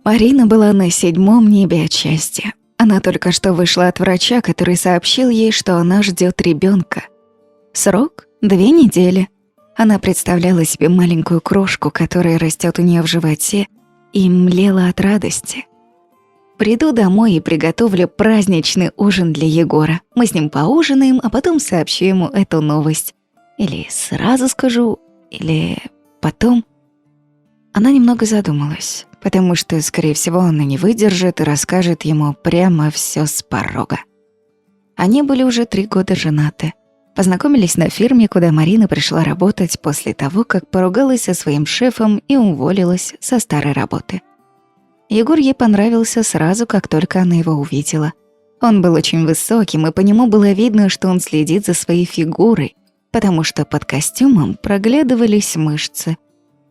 Марина была на 7-м небе от счастья. Она только что вышла от врача, который сообщил ей, что она ждет ребенка. Срок — 2 недели. Она представляла себе маленькую крошку, которая растет у нее в животе, и млела от радости. Приду домой и приготовлю праздничный ужин для Егора. Мы с ним поужинаем, а потом сообщу ему эту новость. Или сразу скажу, или потом. Она немного задумалась, потому что, скорее всего, она не выдержит и расскажет ему прямо все с порога. Они были уже 3 года женаты. Познакомились на фирме, куда Марина пришла работать после того, как поругалась со своим шефом и уволилась со старой работы. Егор ей понравился сразу, как только она его увидела. Он был очень высоким, и по нему было видно, что он следит за своей фигурой, потому что под костюмом проглядывались мышцы.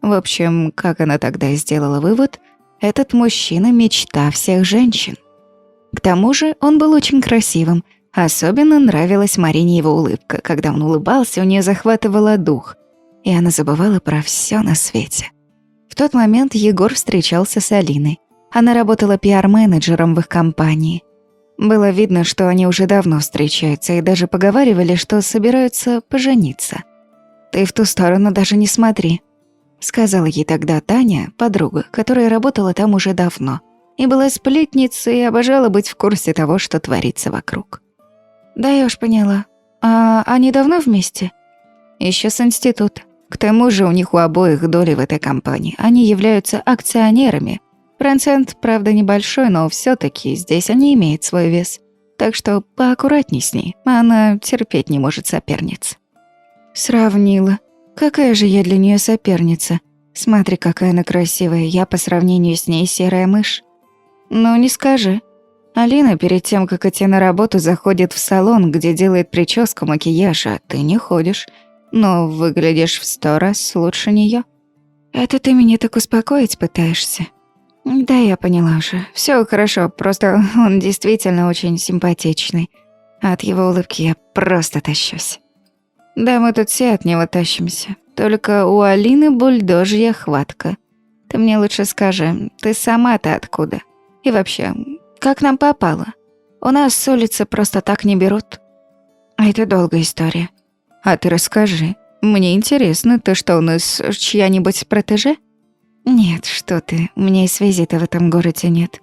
В общем, как она тогда и сделала вывод, этот мужчина — мечта всех женщин. К тому же он был очень красивым. Особенно нравилась Марине его улыбка. Когда он улыбался, у нее захватывало дух, и она забывала про все на свете. В тот момент Егор встречался с Алиной. Она работала пиар-менеджером в их компании. Было видно, что они уже давно встречаются и даже поговаривали, что собираются пожениться. «Ты в ту сторону даже не смотри», — сказала ей тогда Таня, подруга, которая работала там уже давно, и была сплетницей и обожала быть в курсе того, что творится вокруг. «Да, я уж поняла. А они давно вместе?» Еще с института. К тому же у них у обоих доли в этой компании. Они являются акционерами. Процент, правда, небольшой, но все таки здесь они имеют свой вес. Так что поаккуратней с ней. Она терпеть не может соперниц. Сравнила. Какая же я для нее соперница? Смотри, какая она красивая. Я по сравнению с ней серая мышь. Ну, не скажи. Алина перед тем, как идти на работу, заходит в салон, где делает прическу, макияж, а ты не ходишь. Но выглядишь в 100 раз лучше неё. Это ты меня так успокоить пытаешься? Да, я поняла уже. Всё хорошо, просто он действительно очень симпатичный. От его улыбки я просто тащусь. Да, мы тут все от него тащимся. Только у Алины бульдожья хватка. Ты мне лучше скажи, ты сама-то откуда? И вообще, как нам попало? У нас с улицы просто так не берут. Это долгая история. А ты расскажи. Мне интересно, ты что, у нас чья-нибудь протеже? Нет, что ты, у меня и связи-то в этом городе нет.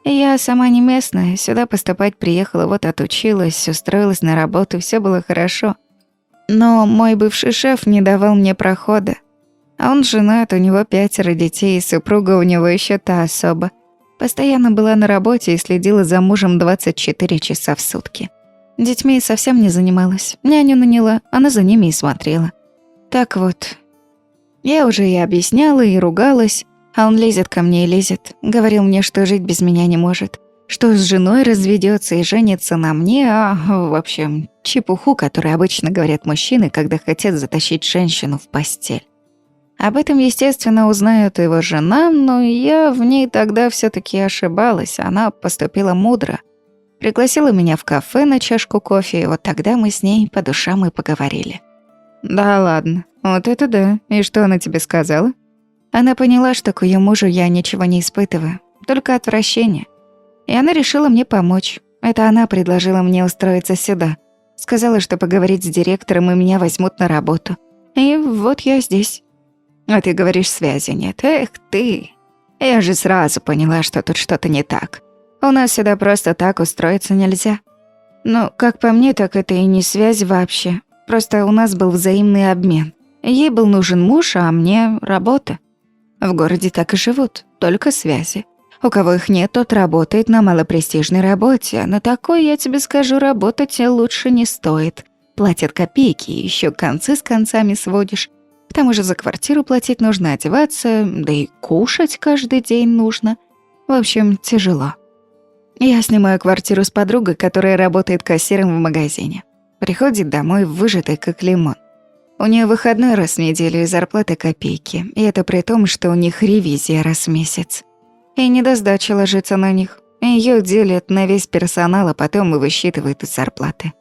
Я сама не местная, сюда поступать приехала, вот отучилась, устроилась на работу, всё было хорошо. Но мой бывший шеф не давал мне прохода. А он женат, у него 5 детей, и супруга у него ещё та особа. Постоянно была на работе и следила за мужем 24 часа в сутки. Детьми совсем не занималась. Няню наняла, она за ними и смотрела. Так вот, я уже и объясняла, и ругалась, а он лезет ко мне и лезет. Говорил мне, что жить без меня не может, что с женой разведётся и женится на мне, в общем, чепуху, которую обычно говорят мужчины, когда хотят затащить женщину в постель. Об этом, естественно, узнает его жена, но я в ней тогда всё-таки ошибалась, она поступила мудро. Пригласила меня в кафе на чашку кофе, и вот тогда мы с ней по душам и поговорили. Да ладно, вот это да. И что она тебе сказала? Она поняла, что к её мужу я ничего не испытываю, только отвращение. И она решила мне помочь. Это она предложила мне устроиться сюда. Сказала, что поговорить с директором и меня возьмут на работу. И вот я здесь. А ты говоришь, связи нет. Эх ты. Я же сразу поняла, что тут что-то не так. У нас сюда просто так устроиться нельзя. Ну, как по мне, так это и не связь вообще. Просто у нас был взаимный обмен. Ей был нужен муж, а мне работа. В городе так и живут, только связи. У кого их нет, тот работает на малопрестижной работе, а на такой, я тебе скажу, работать лучше не стоит. Платят копейки, ещё концы с концами сводишь. К тому же за квартиру платить нужно, одеваться, да и кушать каждый день нужно. В общем, тяжело. Я снимаю квартиру с подругой, которая работает кассиром в магазине. Приходит домой выжатый, как лимон. У неё выходной раз в неделю и зарплата копейки. И это при том, что у них ревизия раз в месяц. И недосдача ложится на них. Её делят на весь персонал, а потом и высчитывают из зарплаты.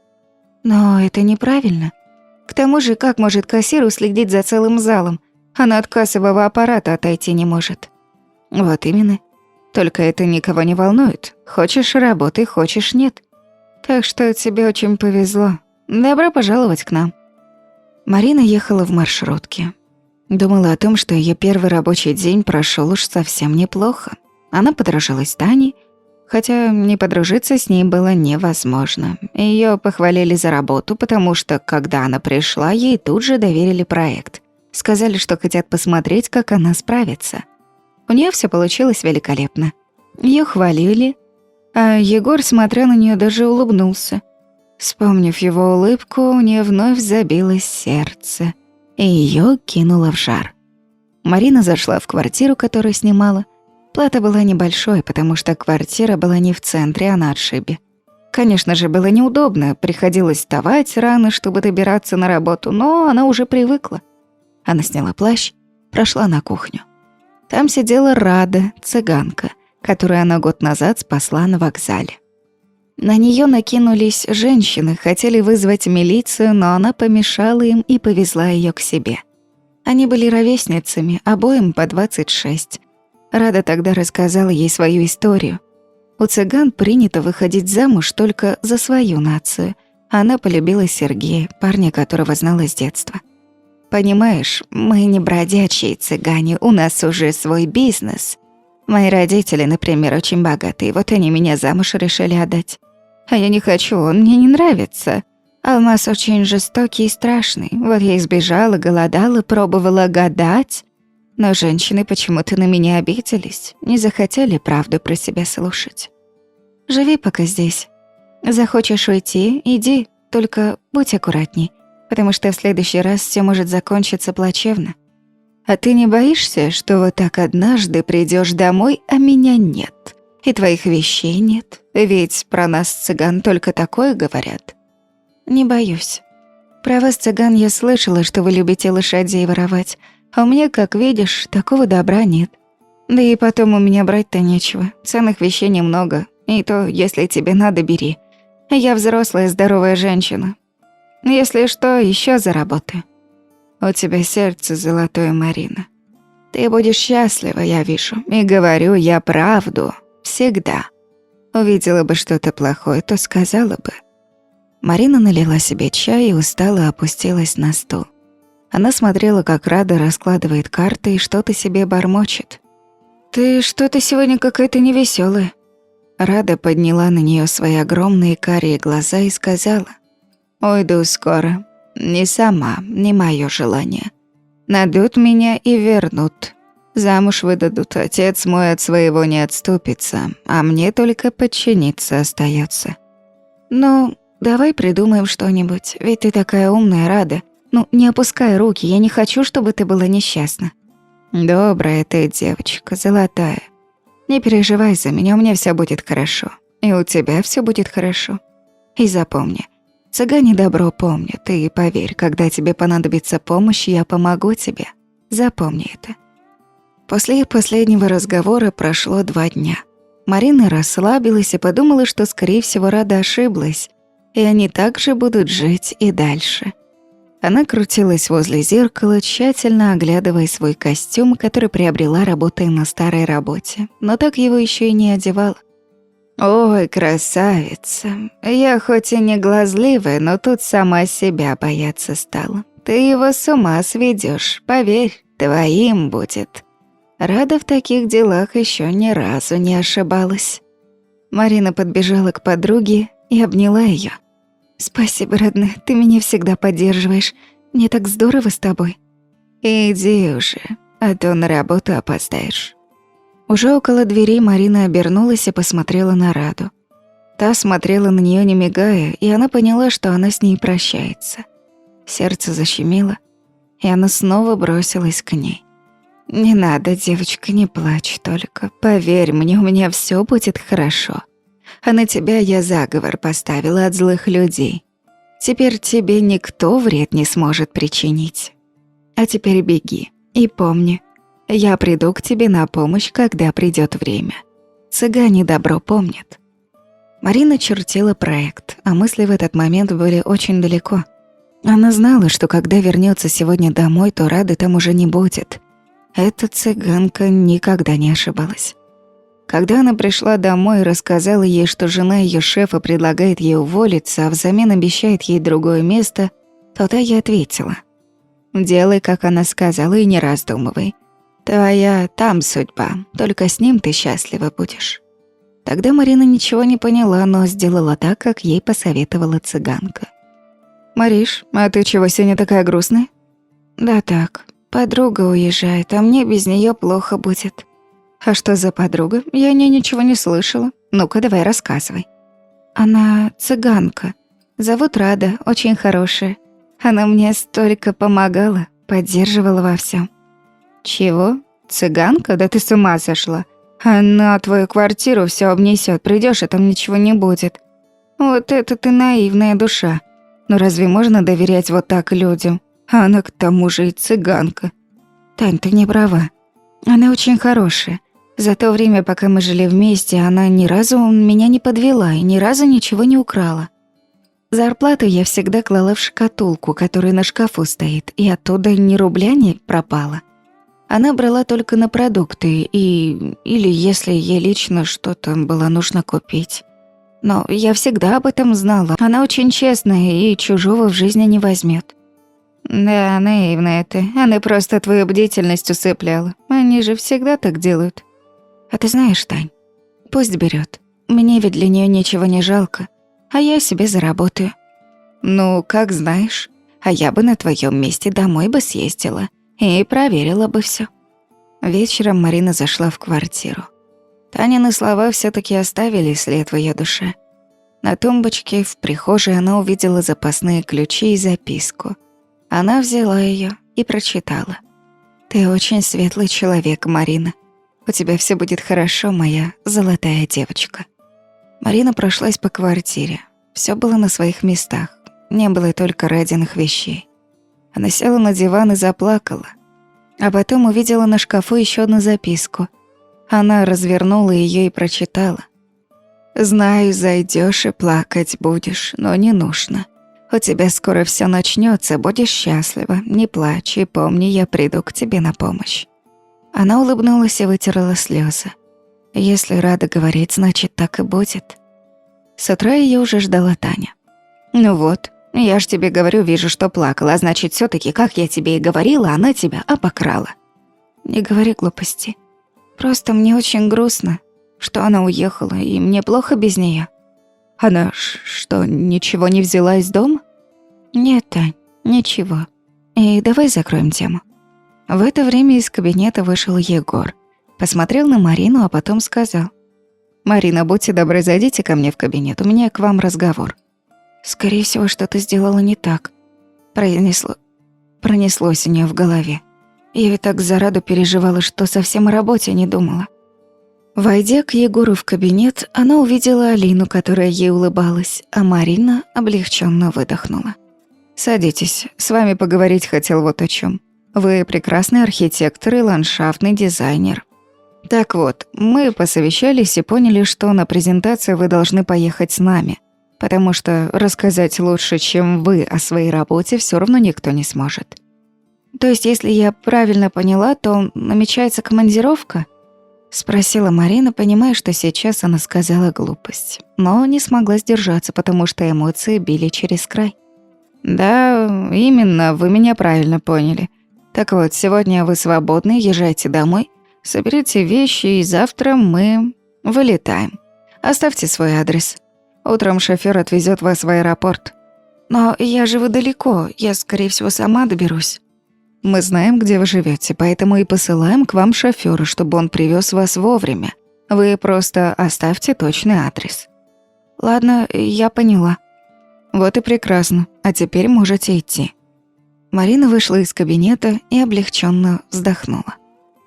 Но это неправильно. К тому же, как может кассир уследить за целым залом? Она от кассового аппарата отойти не может. Вот именно. Только это никого не волнует. Хочешь — работай, хочешь — нет. Так что тебе очень повезло. Добро пожаловать к нам». Марина ехала в маршрутке. Думала о том, что ее первый рабочий день прошел уж совсем неплохо. Она подружилась с Таней, хотя не подружиться с ней было невозможно. Ее похвалили за работу, потому что, когда она пришла, ей тут же доверили проект. Сказали, что хотят посмотреть, как она справится. У нее все получилось великолепно. Ее хвалили, а Егор, смотря на нее, даже улыбнулся. Вспомнив его улыбку, у нее вновь забилось сердце, и ее кинуло в жар. Марина зашла в квартиру, которую снимала. Плата была небольшой, потому что квартира была не в центре, а на отшибе. Конечно же, было неудобно, приходилось вставать рано, чтобы добираться на работу, но она уже привыкла. Она сняла плащ, прошла на кухню. Там сидела Рада, цыганка, которую она год назад спасла на вокзале. На нее накинулись женщины, хотели вызвать милицию, но она помешала им и повезла ее к себе. Они были ровесницами, обоим по 26. Рада тогда рассказала ей свою историю. У цыган принято выходить замуж только за свою нацию. Она полюбила Сергея, парня, которого знала с детства. «Понимаешь, мы не бродячие цыгане, у нас уже свой бизнес. Мои родители, например, очень богатые, вот они меня замуж решили отдать. А я не хочу, он мне не нравится. Алмаз очень жестокий и страшный. Вот я избежала, голодала, пробовала гадать. Но женщины почему-то на меня обиделись, не захотели правду про себя слушать. Живи пока здесь. Захочешь уйти — иди, только будь аккуратней, потому что в следующий раз все может закончиться плачевно. А ты не боишься, что вот так однажды придешь домой, а меня нет? И твоих вещей нет? Ведь про нас, цыган, только такое говорят». «Не боюсь. Про вас, цыган, я слышала, что вы любите лошадей воровать, а у меня, как видишь, такого добра нет. Да и потом у меня брать-то нечего, ценных вещей немного, и то, если тебе надо, бери. Я взрослая, здоровая женщина. Если что, еще заработаю. У тебя сердце золотое, Марина. Ты будешь счастлива, я вижу, и говорю я правду. Всегда. Увидела бы что-то плохое, то сказала бы». Марина налила себе чай и устало опустилась на стул. Она смотрела, как Рада раскладывает карты и что-то себе бормочет. «Ты что-то сегодня какая-то невесёлая». Рада подняла на неё свои огромные карие глаза и сказала: «Уйду скоро. Не сама, не моё желание. Найдут меня и вернут. Замуж выдадут, отец мой от своего не отступится, а мне только подчиниться остаётся. Ну, давай придумаем что-нибудь, ведь ты такая умная, Рада. Ну, не опускай руки, я не хочу, чтобы ты была несчастна». «Добрая ты девочка, золотая. Не переживай за меня, у меня всё будет хорошо. И у тебя всё будет хорошо. И запомни, цыгане добро помнят, и поверь, когда тебе понадобится помощь, я помогу тебе. Запомни это». После их последнего разговора прошло 2 дня. Марина расслабилась и подумала, что, скорее всего, Рада ошиблась, и они также будут жить и дальше. Она крутилась возле зеркала, тщательно оглядывая свой костюм, который приобрела, работая на старой работе, но так его еще и не одевала. «Ой, красавица, я хоть и не глазливая, но тут сама себя бояться стала. Ты его с ума сведешь, поверь, твоим будет». Рада в таких делах еще ни разу не ошибалась. Марина подбежала к подруге и обняла ее. «Спасибо, родная, ты меня всегда поддерживаешь. Мне так здорово с тобой». «Иди уже, а то на работу опоздаешь». Уже около дверей Марина обернулась и посмотрела на Раду. Та смотрела на нее не мигая, и она поняла, что она с ней прощается. Сердце защемило, и она снова бросилась к ней. «Не надо, девочка, не плачь только. Поверь мне, у меня все будет хорошо. А на тебя я заговор поставила от злых людей. Теперь тебе никто вред не сможет причинить. А теперь беги и помни, я приду к тебе на помощь, когда придет время. Цыгане добро помнят». Марина чертила проект, а мысли в этот момент были очень далеко. Она знала, что когда вернется сегодня домой, то Рады там уже не будет. Эта цыганка никогда не ошибалась. Когда она пришла домой и рассказала ей, что жена ее шефа предлагает ей уволиться, а взамен обещает ей другое место, то та ей ответила: «Делай, как она сказала, и не раздумывай. Твоя там судьба, только с ним ты счастлива будешь». Тогда Марина ничего не поняла, но сделала так, как ей посоветовала цыганка. «Мариш, а ты чего сегодня такая грустная?» «Да так, подруга уезжает, а мне без нее плохо будет». «А что за подруга? Я о ней ничего не слышала. Ну-ка, давай рассказывай». «Она цыганка. Зовут Рада, очень хорошая. Она мне столько помогала, поддерживала во всем». «Чего? Цыганка? Да ты с ума сошла. Она твою квартиру все обнесет, придешь, а там ничего не будет. Вот это ты наивная душа. Но разве можно доверять вот так людям? А она к тому же и цыганка». «Тань, ты не права. Она очень хорошая. За то время, пока мы жили вместе, она ни разу меня не подвела и ни разу ничего не украла. Зарплату я всегда клала в шкатулку, которая на шкафу стоит, и оттуда ни рубля не пропало. Она брала только на продукты или если ей лично что-то было нужно купить. Но я всегда об этом знала. Она очень честная и чужого в жизни не возьмет». «Да, наивная ты. Она просто твою бдительность усыпляла. Они же всегда так делают». «А ты знаешь, Тань, пусть берет. Мне ведь для нее ничего не жалко, а я себе заработаю». «Ну, как знаешь. А я бы на твоем месте домой бы съездила и проверила бы все. Вечером Марина зашла в квартиру. Танины слова все таки оставили след в ее душе. На тумбочке в прихожей она увидела запасные ключи и записку. Она взяла ее и прочитала. «Ты очень светлый человек, Марина. У тебя все будет хорошо, моя золотая девочка». Марина прошлась по квартире. Все было на своих местах. Не было только Радиных вещей. Она села на диван и заплакала. А потом увидела на шкафу еще одну записку. Она развернула ее и прочитала. «Знаю, зайдешь и плакать будешь, но не нужно. У тебя скоро все начнется, будешь счастлива. Не плачь и помни, я приду к тебе на помощь». Она улыбнулась и вытерла слезы. Если Рада говорит, значит, так и будет. С утра ее уже ждала Таня. «Ну вот, я ж тебе говорю, вижу, что плакала, а значит, все таки как я тебе и говорила, она тебя обокрала». «Не говори глупости. Просто мне очень грустно, что она уехала, и мне плохо без нее». «Она что, ничего не взяла из дома?» «Нет, Тань, ничего. И давай закроем тему». В это время из кабинета вышел Егор. Посмотрел на Марину, а потом сказал: «Марина, будьте добры, зайдите ко мне в кабинет, у меня к вам разговор». «Скорее всего, что-то сделала не так», пронеслось у нее в голове. Я ведь так за Раду переживала, что совсем о работе не думала. Войдя к Егору в кабинет, она увидела Алину, которая ей улыбалась, а Марина облегченно выдохнула. «Садитесь, с вами поговорить хотел вот о чем. Вы прекрасный архитектор и ландшафтный дизайнер. Так вот, мы посовещались и поняли, что на презентацию вы должны поехать с нами, потому что рассказать лучше, чем вы о своей работе, все равно никто не сможет». «То есть, если я правильно поняла, то намечается командировка?» — спросила Марина, понимая, что сейчас она сказала глупость, но не смогла сдержаться, потому что эмоции били через край. «Да, именно, вы меня правильно поняли. Так вот, сегодня вы свободны, езжайте домой, соберите вещи, и завтра мы вылетаем. Оставьте свой адрес. Утром шофёр отвезёт вас в аэропорт». «Но я живу далеко, я, скорее всего, сама доберусь». «Мы знаем, где вы живёте, поэтому и посылаем к вам шофёра, чтобы он привёз вас вовремя. Вы просто оставьте точный адрес». «Ладно, я поняла». «Вот и прекрасно, а теперь можете идти». Марина вышла из кабинета и облегченно вздохнула.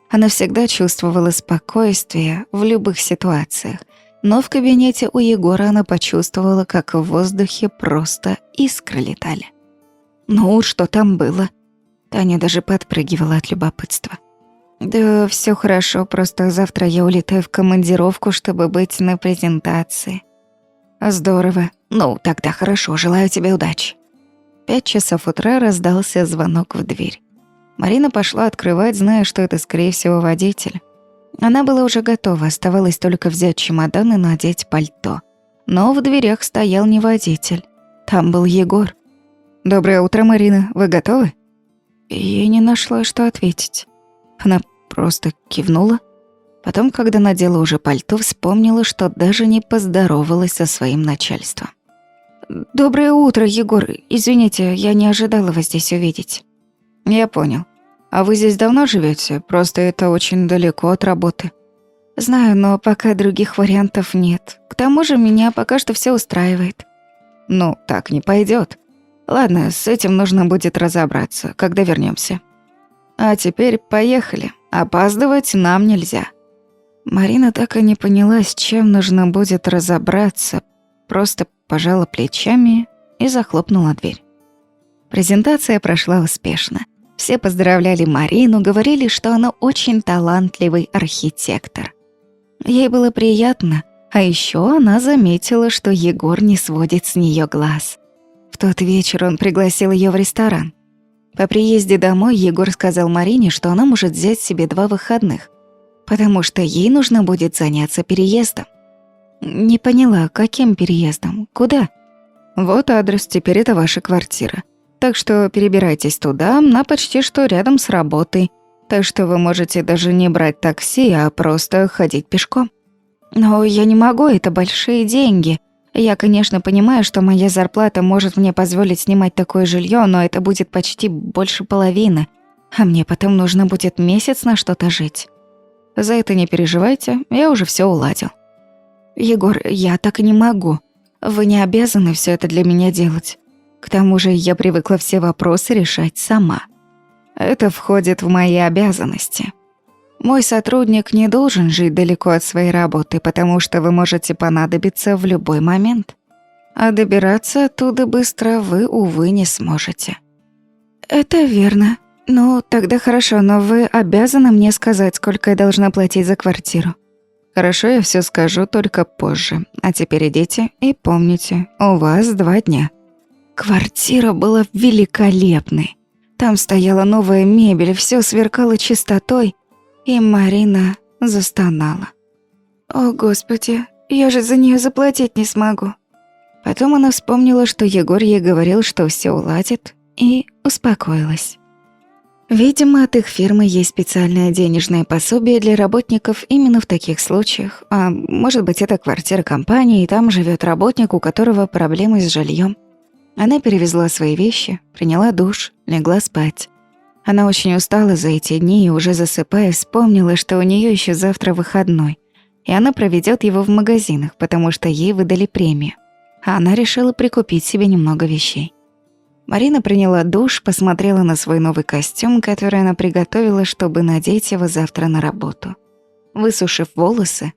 Она всегда чувствовала спокойствие в любых ситуациях, но в кабинете у Егора она почувствовала, как в воздухе просто искры летали. Ну, что там было? Таня даже подпрыгивала от любопытства. «Да все хорошо, просто завтра я улетаю в командировку, чтобы быть на презентации». «Здорово. Ну, тогда хорошо, желаю тебе удачи». 5 часов утра раздался звонок в дверь. Марина пошла открывать, зная, что это, скорее всего, водитель. Она была уже готова, оставалось только взять чемодан и надеть пальто. Но в дверях стоял не водитель. Там был Егор. «Доброе утро, Марина. Вы готовы?» Я не нашла, что ответить. Она просто кивнула. Потом, когда надела уже пальто, вспомнила, что даже не поздоровалась со своим начальством. «Доброе утро, Егор. Извините, я не ожидала вас здесь увидеть». «Я понял. А вы здесь давно живете? Просто это очень далеко от работы». «Знаю, но пока других вариантов нет. К тому же меня пока что все устраивает». «Ну, так не пойдет. Ладно, с этим нужно будет разобраться, когда вернемся. А теперь поехали. Опаздывать нам нельзя». Марина так и не поняла, с чем нужно будет разобраться, просто пожала плечами и захлопнула дверь. Презентация прошла успешно. Все поздравляли Марину, говорили, что она очень талантливый архитектор. Ей было приятно, а еще она заметила, что Егор не сводит с нее глаз. В тот вечер он пригласил ее в ресторан. По приезде домой Егор сказал Марине, что она может взять себе 2 выходных, потому что ей нужно будет заняться переездом. Не поняла, каким переездом? Куда? Вот адрес, теперь это ваша квартира. Так что перебирайтесь туда, на почти что рядом с работой. Так что вы можете даже не брать такси, а просто ходить пешком. Но я не могу, это большие деньги. Я, конечно, понимаю, что моя зарплата может мне позволить снимать такое жилье, но это будет почти больше половины. А мне потом нужно будет месяц на что-то жить. За это не переживайте, я уже все уладил. Егор, я так и не могу. Вы не обязаны все это для меня делать. К тому же я привыкла все вопросы решать сама. Это входит в мои обязанности. Мой сотрудник не должен жить далеко от своей работы, потому что вы можете понадобиться в любой момент. А добираться оттуда быстро вы, увы, не сможете. Это верно. Ну, тогда хорошо, но вы обязаны мне сказать, сколько я должна платить за квартиру. Хорошо, я все скажу, только позже. А теперь идите и помните, у вас 2 дня. Квартира была великолепной. Там стояла новая мебель, все сверкало чистотой, и Марина застонала. «О, Господи, я же за нее заплатить не смогу». Потом она вспомнила, что Егор ей говорил, что все уладит, и успокоилась. Видимо, от их фирмы есть специальное денежное пособие для работников именно в таких случаях. А может быть, это квартира компании, и там живет работник, у которого проблемы с жильем. Она перевезла свои вещи, приняла душ, легла спать. Она очень устала за эти дни и уже засыпая вспомнила, что у нее еще завтра выходной, и она проведет его в магазинах, потому что ей выдали премию. А она решила прикупить себе немного вещей. Марина приняла душ, посмотрела на свой новый костюм, который она приготовила, чтобы надеть его завтра на работу. Высушив волосы,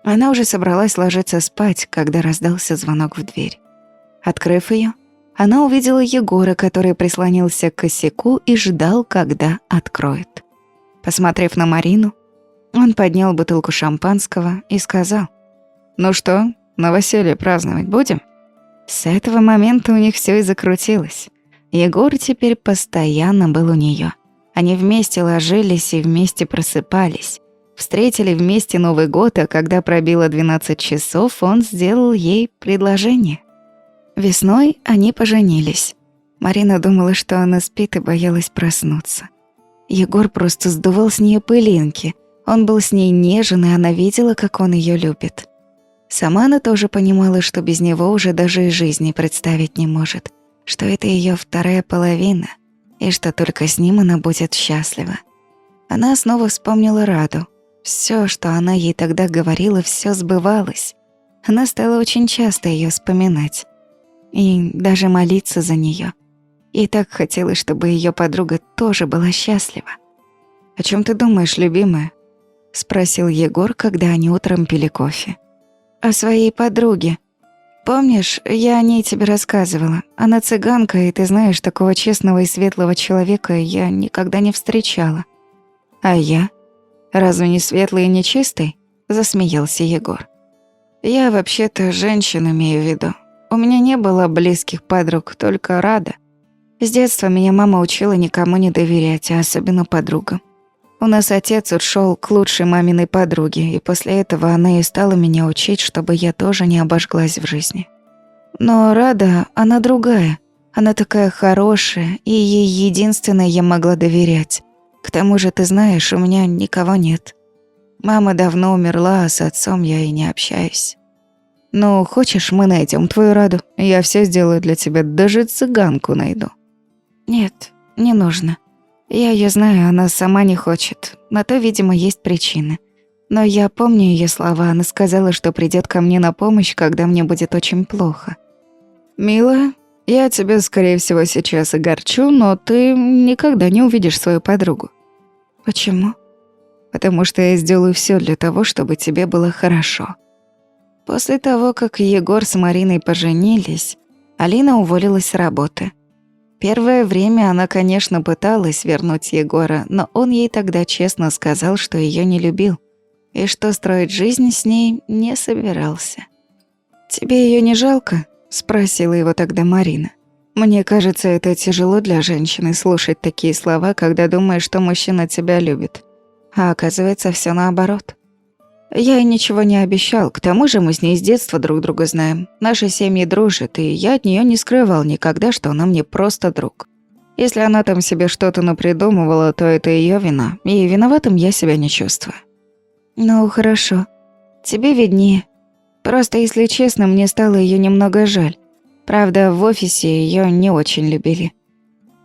она уже собралась ложиться спать, когда раздался звонок в дверь. Открыв ее, она увидела Егора, который прислонился к косяку и ждал, когда откроет. Посмотрев на Марину, он поднял бутылку шампанского и сказал: «Ну что, новоселье праздновать будем?» С этого момента у них все и закрутилось. Егор теперь постоянно был у нее. Они вместе ложились и вместе просыпались. Встретили вместе Новый год, а когда пробило 12 часов, он сделал ей предложение. Весной они поженились. Марина думала, что она спит, и боялась проснуться. Егор просто сдувал с нее пылинки. Он был с ней нежен, и она видела, как он ее любит. Сама она тоже понимала, что без него уже даже и жизни представить не может, что это ее вторая половина, и что только с ним она будет счастлива. Она снова вспомнила Раду. Все, что она ей тогда говорила, все сбывалось. Она стала очень часто ее вспоминать и даже молиться за нее. Ей так хотелось, чтобы ее подруга тоже была счастлива. «О чем ты думаешь, любимая?» — спросил Егор, когда они утром пили кофе. «О своей подруге. Помнишь, я о ней тебе рассказывала. Она цыганка, и ты знаешь, такого честного и светлого человека я никогда не встречала». «А я? Разве не светлый и не чистый?» — засмеялся Егор. «Я вообще-то женщин имею в виду. У меня не было близких подруг, только Рада. С детства меня мама учила никому не доверять, а особенно подругам. У нас отец ушёл к лучшей маминой подруге, и после этого она и стала меня учить, чтобы я тоже не обожглась в жизни. Но Рада, она другая. Она такая хорошая, и ей единственное я могла доверять. К тому же, ты знаешь, у меня никого нет. Мама давно умерла, а с отцом я и не общаюсь. Ну, хочешь, мы найдем твою Раду? Я все сделаю для тебя, даже цыганку найду. Нет, не нужно. Я её знаю, она сама не хочет. На то, видимо, есть причины. Но я помню её слова. Она сказала, что придёт ко мне на помощь, когда мне будет очень плохо. Милая, я тебя, скорее всего, сейчас огорчу, но ты никогда не увидишь свою подругу. Почему? Потому что я сделаю всё для того, чтобы тебе было хорошо. После того, как Егор с Мариной поженились, Алина уволилась с работы. Первое время она, конечно, пыталась вернуть Егора, но он ей тогда честно сказал, что её не любил, и что строить жизнь с ней не собирался. «Тебе её не жалко?» – спросила его тогда Марина. «Мне кажется, это тяжело для женщины слушать такие слова, когда думаешь, что мужчина тебя любит. А оказывается, всё наоборот». Я ей ничего не обещал, к тому же мы с ней с детства друг друга знаем. Наши семьи дружат, и я от неё не скрывал никогда, что она мне просто друг. Если она там себе что-то напридумывала, то это её вина, и виноватым я себя не чувствую. Ну, хорошо. Тебе виднее. Просто, если честно, мне стало её немного жаль. Правда, в офисе её не очень любили.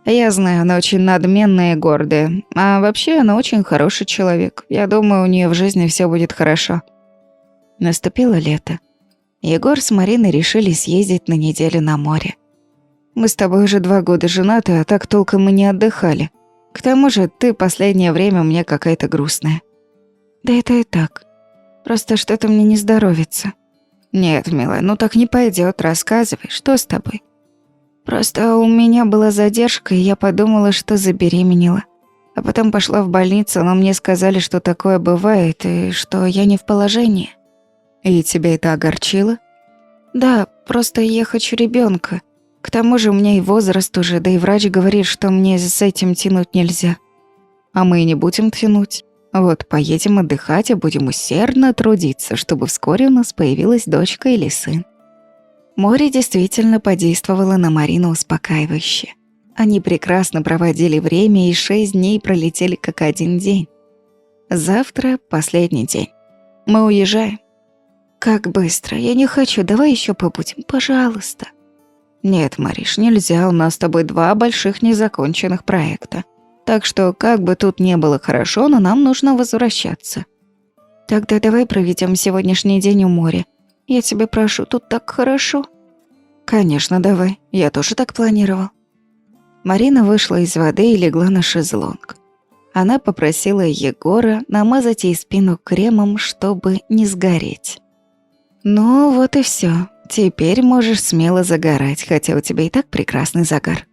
Я знаю, она очень надменная и гордая. А вообще, она очень хороший человек. Я думаю, у неё в жизни всё будет хорошо. Наступило лето. Егор с Мариной решили съездить на неделю на море. Мы с тобой уже 2 года женаты, а так толком мы не отдыхали. К тому же, ты последнее время мне какая-то грустная. Да это и так. Просто что-то мне не здоровится. Нет, милая, ну так не пойдёт. Рассказывай, что с тобой? Просто у меня была задержка, и я подумала, что забеременела. А потом пошла в больницу, но мне сказали, что такое бывает, и что я не в положении. И тебя это огорчило? Да, просто я хочу ребёнка. К тому же у меня и возраст уже, да и врач говорит, что мне с этим тянуть нельзя. А мы и не будем тянуть. Вот поедем отдыхать и будем усердно трудиться, чтобы вскоре у нас появилась дочка или сын. Море действительно подействовало на Марину успокаивающе. Они прекрасно проводили время, и 6 дней пролетели как один день. Завтра последний день. Мы уезжаем. Как быстро. Я не хочу. Давай еще побудем, пожалуйста. Нет, Мариш, нельзя. У нас с тобой 2 больших незаконченных проекта. Так что, как бы тут не было хорошо, но нам нужно возвращаться. Тогда давай проведем сегодняшний день у моря. Я тебя прошу, тут так хорошо. Конечно, давай. Я тоже так планировал. Марина вышла из воды и легла на шезлонг. Она попросила Егора намазать ей спину кремом, чтобы не сгореть. Ну вот и всё. Теперь можешь смело загорать, хотя у тебя и так прекрасный загар.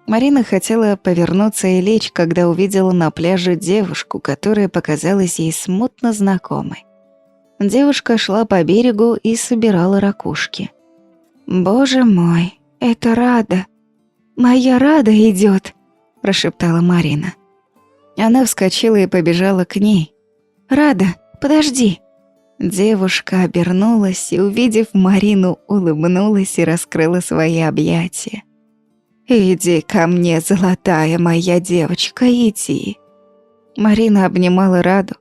Марина хотела повернуться и лечь, когда увидела на пляже девушку, которая показалась ей смутно знакомой. Девушка шла по берегу и собирала ракушки. «Боже мой, это Рада! Моя Рада идёт!» – прошептала Марина. Она вскочила и побежала к ней. «Рада, подожди!» Девушка обернулась и, увидев Марину, улыбнулась и раскрыла свои объятия. «Иди ко мне, золотая моя девочка, иди!» Марина обнимала Раду,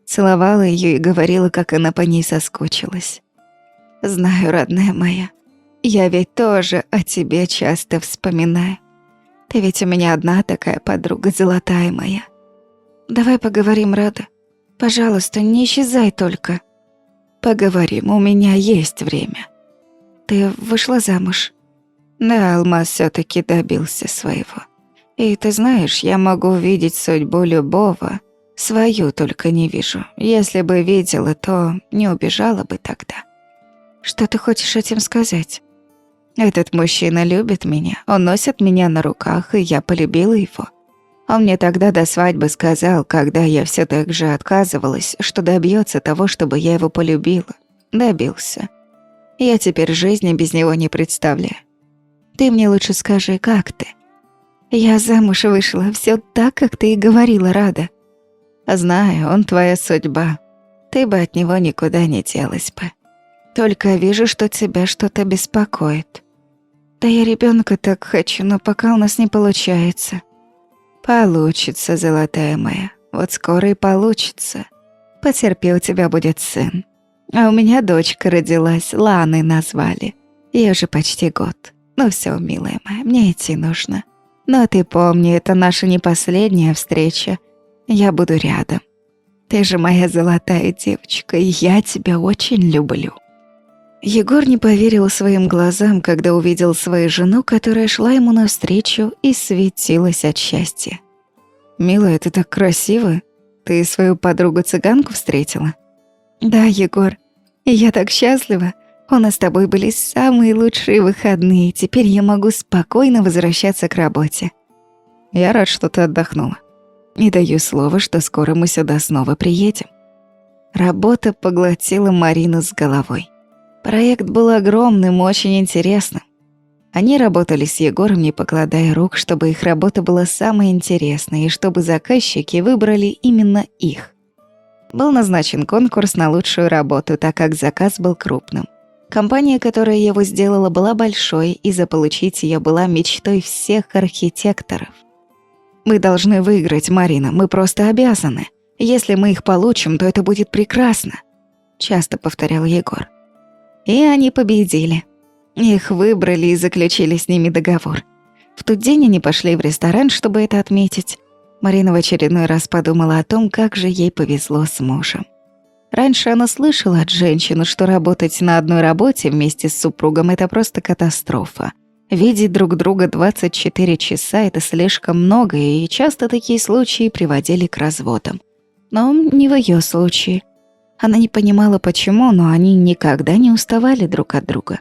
целовала её и говорила, как она по ней соскучилась. «Знаю, родная моя, я ведь тоже о тебе часто вспоминаю. Ты ведь у меня одна такая подруга, золотая моя. Давай поговорим, Рада. Пожалуйста, не исчезай только. Поговорим, у меня есть время. Ты вышла замуж?» Да, Алмаз всё-таки добился своего. И ты знаешь, я могу видеть судьбу любого, свою только не вижу. Если бы видела, то не убежала бы тогда. Что ты хочешь этим сказать? Этот мужчина любит меня, он носит меня на руках, и я полюбила его. Он мне тогда до свадьбы сказал, когда я всё так же отказывалась, что добьётся того, чтобы я его полюбила. Добился. Я теперь жизни без него не представляю. Ты мне лучше скажи, как ты? Я замуж вышла, всё так, как ты и говорила, Рада. Знаю, он твоя судьба. Ты бы от него никуда не делась бы. Только вижу, что тебя что-то беспокоит. Да я ребенка так хочу, но пока у нас не получается. Получится, золотая моя. Вот скоро и получится. Потерпи, у тебя будет сын. А у меня дочка родилась, Ланой назвали. Ей уже почти год. Ну все, милая моя, мне идти нужно. Но ты помни, это наша не последняя встреча. Я буду рядом. Ты же моя золотая девочка, и я тебя очень люблю. Егор не поверил своим глазам, когда увидел свою жену, которая шла ему навстречу и светилась от счастья. «Милая, ты так красива. Ты свою подругу-цыганку встретила?» «Да, Егор. И я так счастлива. У нас с тобой были самые лучшие выходные. Теперь я могу спокойно возвращаться к работе». «Я рад, что ты отдохнула. И даю слово, что скоро мы сюда снова приедем». Работа поглотила Марину с головой. Проект был огромным, очень интересным. Они работали с Егором, не покладая рук, чтобы их работа была самой интересной и чтобы заказчики выбрали именно их. Был назначен конкурс на лучшую работу, так как заказ был крупным. Компания, которая его сделала, была большой, и заполучить ее была мечтой всех архитекторов. «Мы должны выиграть, Марина, мы просто обязаны. Если мы их получим, то это будет прекрасно», — часто повторял Егор. И они победили. Их выбрали и заключили с ними договор. В тот день они пошли в ресторан, чтобы это отметить. Марина в очередной раз подумала о том, как же ей повезло с мужем. Раньше она слышала от женщин, что работать на одной работе вместе с супругом – это просто катастрофа. Видеть друг друга 24 часа – это слишком много, и часто такие случаи приводили к разводам. Но не в ее случае. Она не понимала, почему, но они никогда не уставали друг от друга.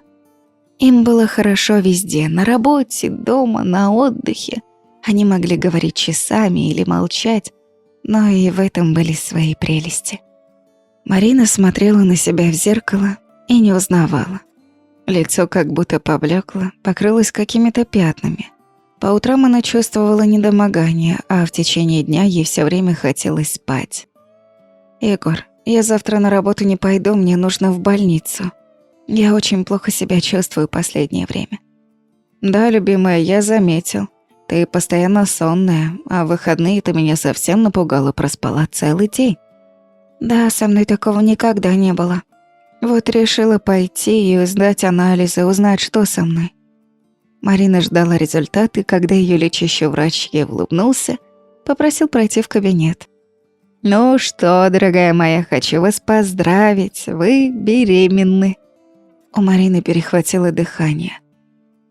Им было хорошо везде – на работе, дома, на отдыхе. Они могли говорить часами или молчать, но и в этом были свои прелести. Марина смотрела на себя в зеркало и не узнавала. Лицо как будто поблекло, покрылось какими-то пятнами. По утрам она чувствовала недомогание, а в течение дня ей все время хотелось спать. «Егор, я завтра на работу не пойду, мне нужно в больницу. Я очень плохо себя чувствую последнее время». «Да, любимая, я заметил. Ты постоянно сонная, а в выходные ты меня совсем напугала, проспала целый день». «Да, со мной такого никогда не было. Вот решила пойти и сдать анализы, узнать, что со мной». Марина ждала результаты, когда ее лечащий врач ей улыбнулся, попросил пройти в кабинет. «Ну что, дорогая моя, хочу вас поздравить, вы беременны». У Марины перехватило дыхание.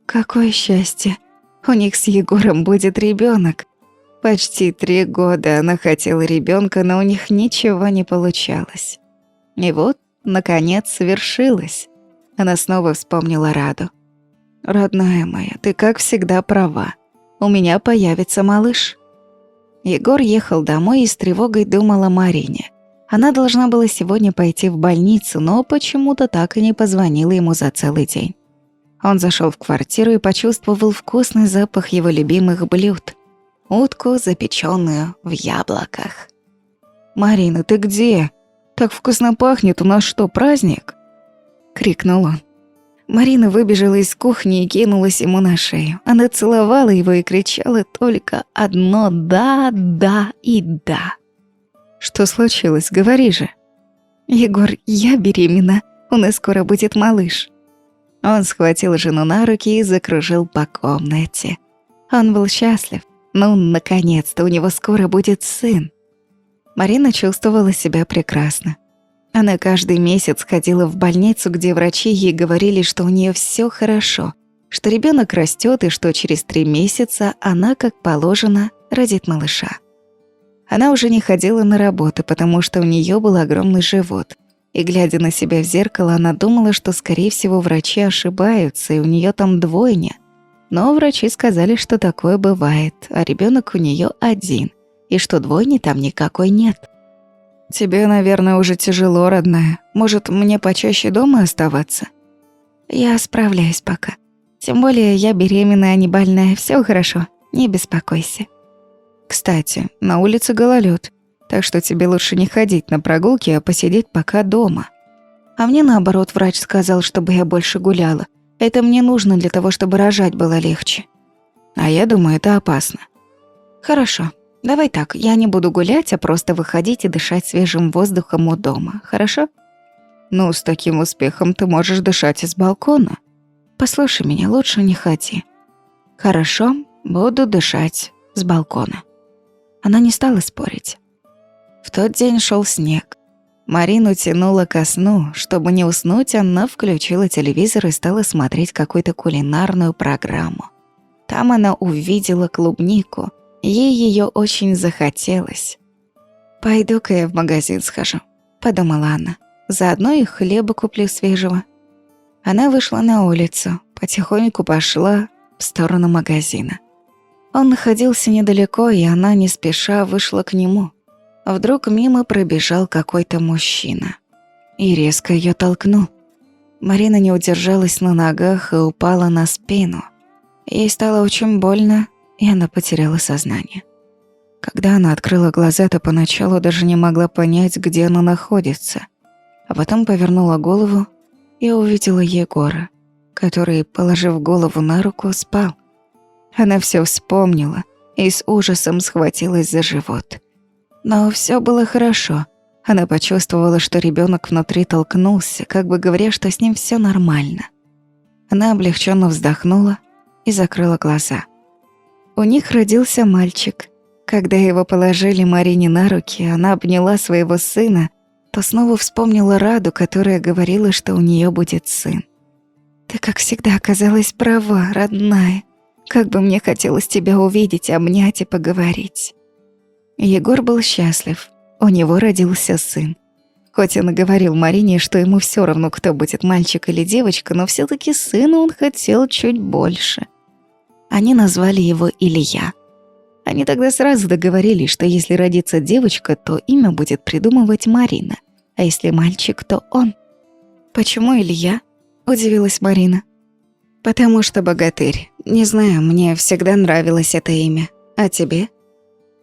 Какое счастье! У них с Егором будет ребенок. Почти 3 года она хотела ребенка, но у них ничего не получалось. И вот, наконец, свершилось. Она снова вспомнила Раду. «Родная моя, ты как всегда права. У меня появится малыш». Егор ехал домой и с тревогой думал о Марине. Она должна была сегодня пойти в больницу, но почему-то так и не позвонила ему за целый день. Он зашел в квартиру и почувствовал вкусный запах его любимых блюд. Утку, запеченную в яблоках. «Марина, ты где? Так вкусно пахнет, у нас что, праздник?» — крикнул он. Марина выбежала из кухни и кинулась ему на шею. Она целовала его и кричала только одно «да, да и да». «Что случилось? Говори же». «Егор, я беременна. У нас скоро будет малыш». Он схватил жену на руки и закружил по комнате. Он был счастлив. Ну, наконец-то у него скоро будет сын. Марина чувствовала себя прекрасно. Она каждый месяц ходила в больницу, где врачи ей говорили, что у нее все хорошо, что ребенок растет и что через 3 месяца она, как положено, родит малыша. Она уже не ходила на работу, потому что у нее был огромный живот. И, глядя на себя в зеркало, она думала, что, скорее всего, врачи ошибаются, и у нее там двойня. Но врачи сказали, что такое бывает, а ребенок у нее один, и что двойни там никакой нет. «Тебе, наверное, уже тяжело, родная. Может, мне почаще дома оставаться?» «Я справляюсь пока. Тем более я беременная, а не больная. Все хорошо, не беспокойся». «Кстати, на улице гололед. Так что тебе лучше не ходить на прогулки, а посидеть пока дома. А мне наоборот врач сказал, чтобы я больше гуляла. Это мне нужно для того, чтобы рожать было легче. А я думаю, это опасно. Хорошо, давай так, я не буду гулять, а просто выходить и дышать свежим воздухом у дома, хорошо? Ну, с таким успехом ты можешь дышать из балкона. Послушай меня, лучше не ходи. Хорошо, буду дышать с балкона. Она не стала спорить. В тот день шел снег. Марину тянуло ко сну. Чтобы не уснуть, она включила телевизор и стала смотреть какую-то кулинарную программу. Там она увидела клубнику. Ей ее очень захотелось. «Пойду-ка я в магазин схожу», — подумала она. «Заодно и хлеба куплю свежего». Она вышла на улицу, потихоньку пошла в сторону магазина. Он находился недалеко, и она не спеша вышла к нему. Вдруг мимо пробежал какой-то мужчина и резко ее толкнул. Марина не удержалась на ногах и упала на спину. Ей стало очень больно, и она потеряла сознание. Когда она открыла глаза, то поначалу даже не могла понять, где она находится. А потом повернула голову и увидела Егора, который, положив голову на руку, спал. Она все вспомнила и с ужасом схватилась за живот. Но все было хорошо. Она почувствовала, что ребенок внутри толкнулся, как бы говоря, что с ним все нормально. Она облегченно вздохнула и закрыла глаза. У них родился мальчик. Когда его положили Марине на руки, она обняла своего сына, то снова вспомнила Раду, которая говорила, что у нее будет сын. «Ты, как всегда, оказалась права, родная. Как бы мне хотелось тебя увидеть, обнять и поговорить». Егор был счастлив. У него родился сын. Хоть он и говорил Марине, что ему все равно, кто будет, мальчик или девочка, но все таки сына он хотел чуть больше. Они назвали его Илья. Они тогда сразу договорились, что если родится девочка, то имя будет придумывать Марина, а если мальчик, то он. «Почему Илья?» – удивилась Марина. «Потому что богатырь. Не знаю, мне всегда нравилось это имя. А тебе?»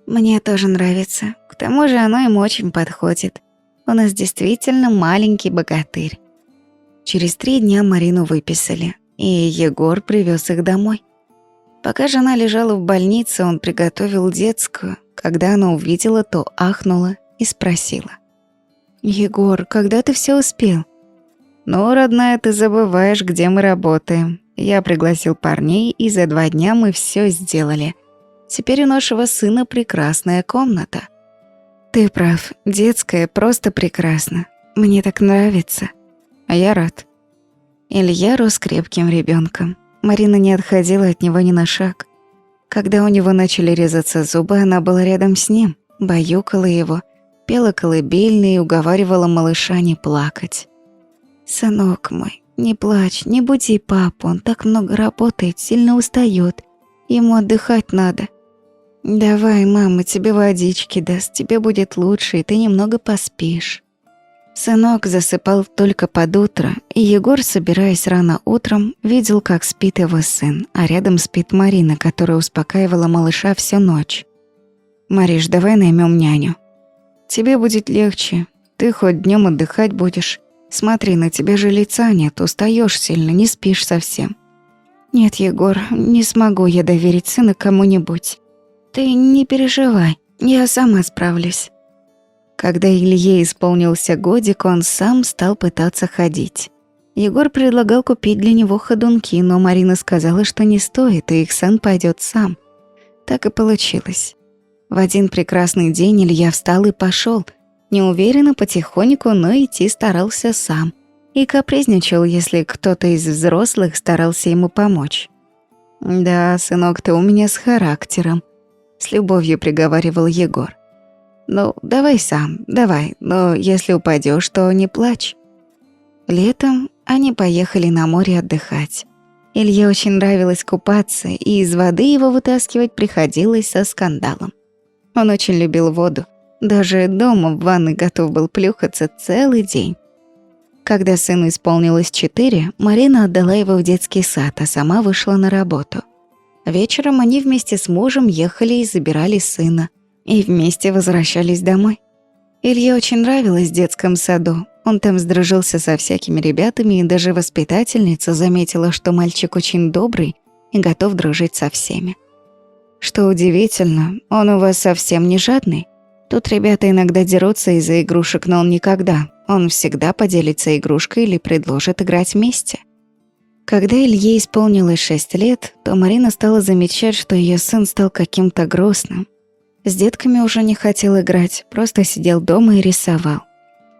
«Мне тоже нравится. К тому же оно ему очень подходит. У нас действительно маленький богатырь». Через 3 дня Марину выписали, и Егор привез их домой. Пока жена лежала в больнице, он приготовил детскую. Когда она увидела, то ахнула и спросила: «Егор, когда ты все успел?» «Ну, родная, ты забываешь, где мы работаем. Я пригласил парней, и за 2 дня мы все сделали. Теперь у нашего сына прекрасная комната». «Ты прав, детская просто прекрасна. Мне так нравится. А я рад». Илья рос крепким ребенком. Марина не отходила от него ни на шаг. Когда у него начали резаться зубы, она была рядом с ним, баюкала его, пела колыбельные и уговаривала малыша не плакать. «Сынок мой, не плачь, не буди папу, он так много работает, сильно устает. Ему отдыхать надо. Давай, мама тебе водички даст, тебе будет лучше, и ты немного поспишь». Сынок засыпал только под утро, и Егор, собираясь рано утром, видел, как спит его сын, а рядом спит Марина, которая успокаивала малыша всю ночь. «Мариш, давай наймем няню. Тебе будет легче, ты хоть днем отдыхать будешь. Смотри, на тебя же лица нет, устаешь сильно, не спишь совсем». «Нет, Егор, не смогу я доверить сына кому-нибудь. Ты не переживай, я сама справлюсь». Когда Илье исполнился годик, он сам стал пытаться ходить. Егор предлагал купить для него ходунки, но Марина сказала, что не стоит, и их сын пойдет сам. Так и получилось. В один прекрасный день Илья встал и пошел, неуверенно, потихоньку, но идти старался сам. И капризничал, если кто-то из взрослых старался ему помочь. «Да, сынок, ты у меня с характером», — с любовью приговаривал Егор. «Ну, давай сам, давай, но если упадешь, то не плачь». Летом они поехали на море отдыхать. Илье очень нравилось купаться, и из воды его вытаскивать приходилось со скандалом. Он очень любил воду, даже дома в ванной готов был плюхаться целый день. Когда сыну исполнилось 4, Марина отдала его в детский сад, а сама вышла на работу. Вечером они вместе с мужем ехали и забирали сына. и вместе возвращались домой. Илье очень нравилось в детском саду. Он там сдружился со всякими ребятами, и даже воспитательница заметила, что мальчик очень добрый и готов дружить со всеми. Что удивительно, он у вас совсем не жадный. Тут ребята иногда дерутся из-за игрушек, но он никогда. Он всегда поделится игрушкой или предложит играть вместе. Когда Илье исполнилось 6 лет, то Марина стала замечать, что ее сын стал каким-то грустным. С детками уже не хотел играть, просто сидел дома и рисовал.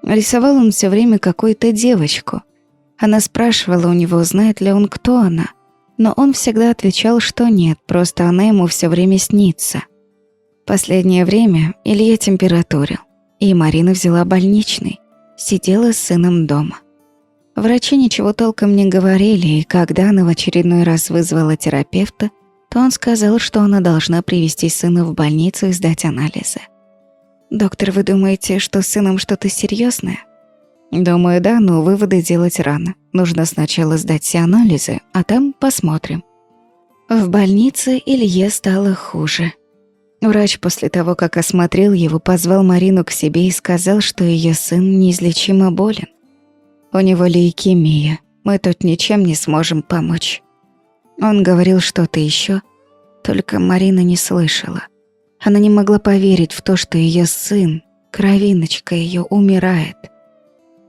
Рисовал он все время какую-то девочку. Она спрашивала у него, знает ли он, кто она. Но он всегда отвечал, что нет, просто она ему все время снится. Последнее время Илья температурил, и Марина взяла больничный. Сидела с сыном дома. Врачи ничего толком не говорили, и когда она в очередной раз вызвала терапевта, то он сказал, что она должна привезти сына в больницу и сдать анализы. «Доктор, вы думаете, что с сыном что-то серьезное? «Думаю, да, но выводы делать рано. Нужно сначала сдать все анализы, а там посмотрим». В больнице Илье стало хуже. Врач после того, как осмотрел его, позвал Марину к себе и сказал, что ее сын неизлечимо болен. «У него лейкемия, мы тут ничем не сможем помочь». Он говорил что-то еще, только Марина не слышала. Она не могла поверить в то, что ее сын, кровиночка ее, умирает.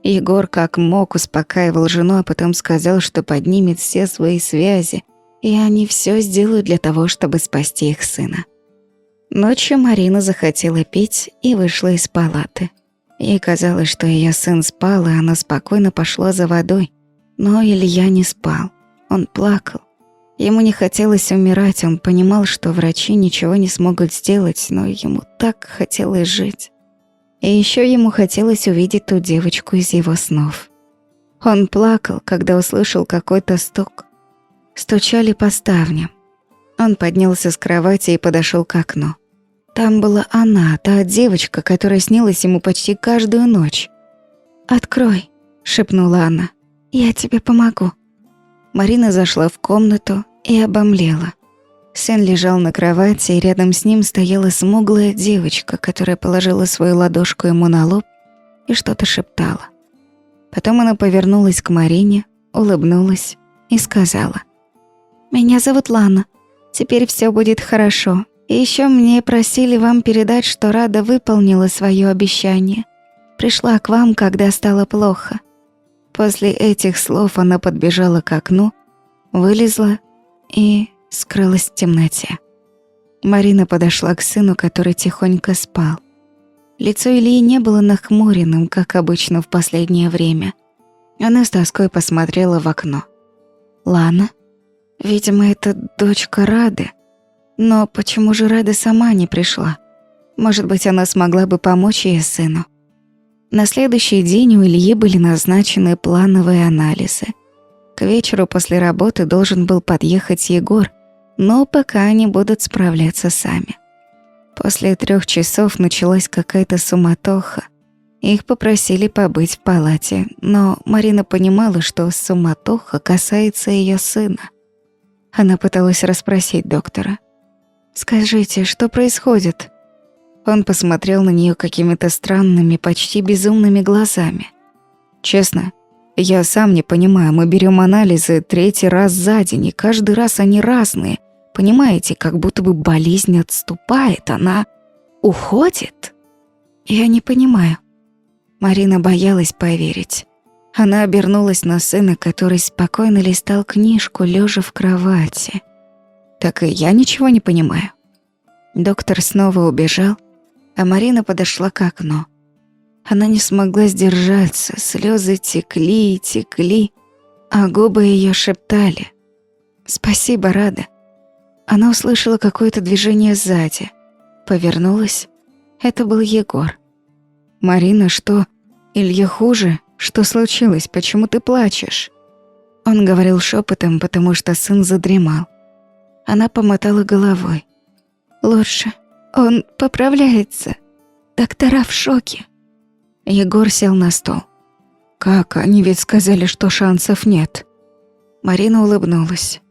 Егор как мог успокаивал жену, а потом сказал, что поднимет все свои связи, и они все сделают для того, чтобы спасти их сына. Ночью Марина захотела пить и вышла из палаты. Ей казалось, что ее сын спал, и она спокойно пошла за водой. Но Илья не спал. Он плакал. Ему не хотелось умирать, он понимал, что врачи ничего не смогут сделать, но ему так хотелось жить. И еще ему хотелось увидеть ту девочку из его снов. Он плакал, когда услышал какой-то стук. Стучали по ставням. Он поднялся с кровати и подошел к окну. Там была она, та девочка, которая снилась ему почти каждую ночь. «Открой», — шепнула она, — «я тебе помогу». Марина зашла в комнату и обомлела. Сын лежал на кровати, и рядом с ним стояла смуглая девочка, которая положила свою ладошку ему на лоб и что-то шептала. Потом она повернулась к Марине, улыбнулась и сказала: «Меня зовут Лана. Теперь все будет хорошо. И еще мне просили вам передать, что Рада выполнила свое обещание. Пришла к вам, когда стало плохо». После этих слов она подбежала к окну, вылезла и скрылась в темноте. Марина подошла к сыну, который тихонько спал. Лицо Ильи не было нахмуренным, как обычно в последнее время. Она с тоской посмотрела в окно. «Лана? Видимо, это дочка Рады. Но почему же Рада сама не пришла? Может быть, она смогла бы помочь ее сыну?» На следующий день у Ильи были назначены плановые анализы. К вечеру после работы должен был подъехать Егор, но пока они будут справляться сами. После 3 часов началась какая-то суматоха. Их попросили побыть в палате, но Марина понимала, что суматоха касается ее сына. Она пыталась расспросить доктора. «Скажите, что происходит?» Он посмотрел на нее какими-то странными, почти безумными глазами. «Честно, я сам не понимаю, мы берем анализы 3-й раз за день, и каждый раз они разные. Понимаете, как будто бы болезнь отступает, она уходит. Я не понимаю». Марина боялась поверить. Она обернулась на сына, который спокойно листал книжку, лежа в кровати. «Так и я ничего не понимаю». Доктор снова убежал, а Марина подошла к окну. Она не смогла сдержаться, слезы текли и текли, а губы ее шептали: «Спасибо, Рада». Она услышала какое-то движение сзади. Повернулась. Это был Егор. «Марина, что? Илья хуже? Что случилось? Почему ты плачешь?» Он говорил шепотом, потому что сын задремал. Она помотала головой. «Лучше. Он поправляется. Доктора в шоке». Егор сел на стол. «Как? Они ведь сказали, что шансов нет». Марина улыбнулась.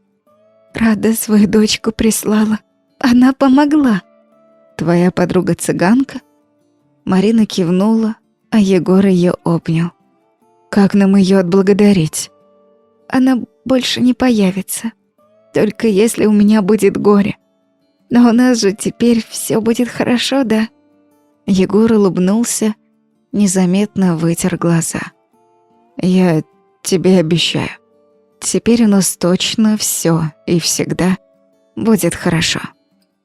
«Рада свою дочку прислала. Она помогла». твоя подруга-цыганка?» Марина кивнула, а Егор ее обнял. «Как нам ее отблагодарить?» «Она больше не появится. Только если у меня будет горе. Но у нас же теперь все будет хорошо, да?» Егор улыбнулся, незаметно вытер глаза. «Я тебе обещаю. Теперь у нас точно все и всегда будет хорошо».